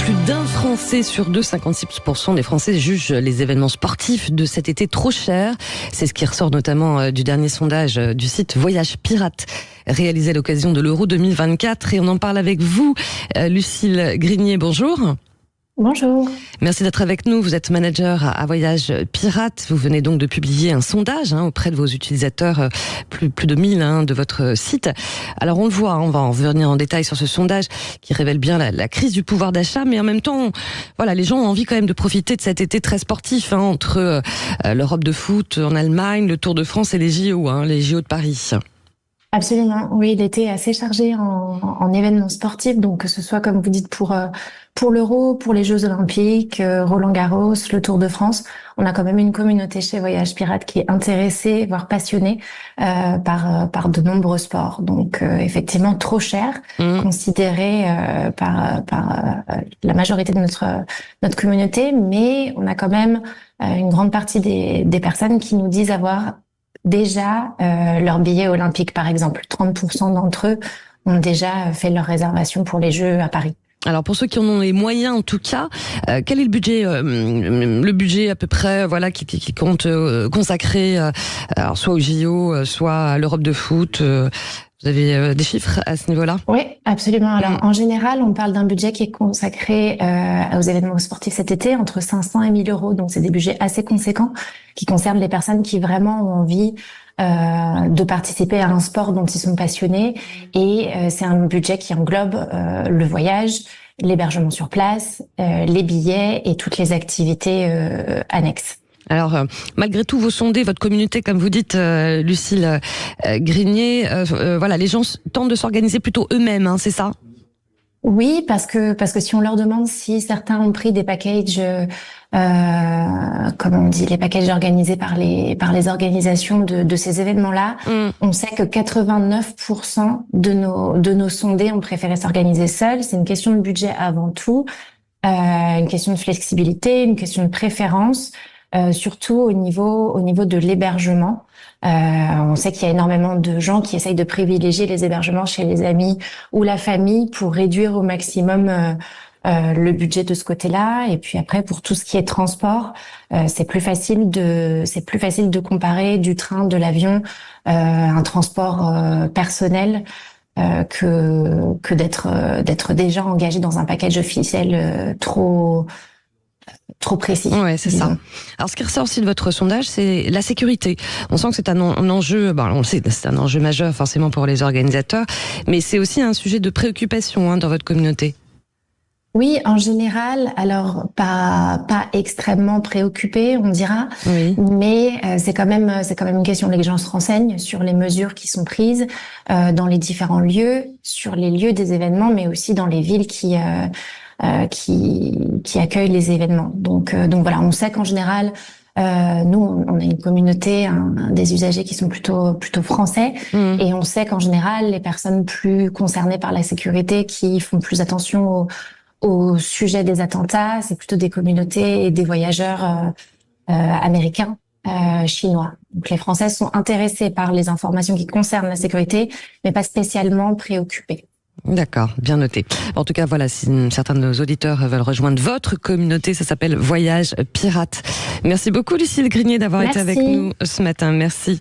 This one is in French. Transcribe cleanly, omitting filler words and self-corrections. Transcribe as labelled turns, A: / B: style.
A: Plus d'un Français sur deux, 56% des Français jugent les événements sportifs de cet été trop chers. C'est ce qui ressort notamment du dernier sondage du site Voyage Pirate, réalisé à l'occasion de l'Euro 2024. Et on en parle avec vous, Lucille Grigné, bonjour.
B: Bonjour.
A: Merci d'être avec nous. Vous êtes manager à Voyage Pirate. Vous venez donc de publier un sondage auprès de vos utilisateurs, plus de 1000 de votre site. Alors on le voit, on va en revenir en détail sur ce sondage qui révèle bien la crise du pouvoir d'achat, mais en même temps, voilà, les gens ont envie quand même de profiter de cet été très sportif entre l'Europe de foot en Allemagne, le Tour de France et les JO, les JO de Paris.
B: Absolument, oui, l'été est assez chargé en événements sportifs, donc que ce soit, comme vous dites, pour l'Euro, pour les Jeux Olympiques, Roland-Garros, le Tour de France, on a quand même une communauté chez Voyage Pirate qui est intéressée, voire passionnée par de nombreux sports. Donc effectivement trop cher, considéré par la majorité de notre communauté, mais on a quand même une grande partie des personnes qui nous disent avoir déjà leur billet olympique, par exemple. 30% d'entre eux ont déjà fait leur réservation pour les Jeux à Paris.
A: Alors pour ceux qui en ont les moyens, en tout cas, quel est le budget à peu près, voilà, qui compte consacrer, alors soit aux JO, soit à l'Europe de foot. Vous avez des chiffres à ce niveau-là?
B: Oui, absolument. Alors en général, on parle d'un budget qui est consacré aux événements sportifs cet été entre 500 et 1000 euros. Donc c'est des budgets assez conséquents qui concernent les personnes qui vraiment ont envie de participer à un sport dont ils sont passionnés. Et c'est un budget qui englobe le voyage, l'hébergement sur place, les billets et toutes les activités annexes.
A: Alors, malgré tout, vous sondez votre communauté, comme vous dites, Lucille Grigné. Voilà, les gens tentent de s'organiser plutôt eux-mêmes, c'est ça?
B: Oui, parce que si on leur demande si certains ont pris des packages, comment on dit, les packages organisés par les organisations de ces événements-là, on sait que 89% de nos sondés ont préféré s'organiser seuls. C'est une question de budget avant tout, une question de flexibilité, une question de préférence. Surtout au niveau de l'hébergement. On sait qu'il y a énormément de gens qui essayent de privilégier les hébergements chez les amis ou la famille pour réduire au maximum le budget de ce côté-là. Et puis après, pour tout ce qui est transport, c'est plus facile de comparer du train, de l'avion, un transport personnel. Que d'être déjà engagé dans un package officiel trop précis.
A: Ouais, c'est ça. Alors, ce qui ressort aussi de votre sondage, c'est la sécurité. On sent que c'est un enjeu, on le sait, c'est un enjeu majeur forcément pour les organisateurs, mais c'est aussi un sujet de préoccupation dans votre communauté.
B: Oui, en général, alors pas extrêmement préoccupé, on dira, oui. Mais c'est quand même une question. Les gens se renseignent sur les mesures qui sont prises dans les différents lieux, sur les lieux des événements, mais aussi dans les villes qui accueillent les événements. Donc voilà, on sait qu'en général, nous, on a une communauté, des usagers qui sont plutôt français, et on sait qu'en général, les personnes plus concernées par la sécurité, qui font plus attention au sujet des attentats, c'est plutôt des communautés et des voyageurs américains, chinois. Donc les Français sont intéressés par les informations qui concernent la sécurité, mais pas spécialement préoccupés.
A: D'accord, bien noté. En tout cas, voilà, si certains de nos auditeurs veulent rejoindre votre communauté, ça s'appelle Voyage Pirate. Merci beaucoup, Lucille Grigné, d'avoir été avec nous ce matin. Merci.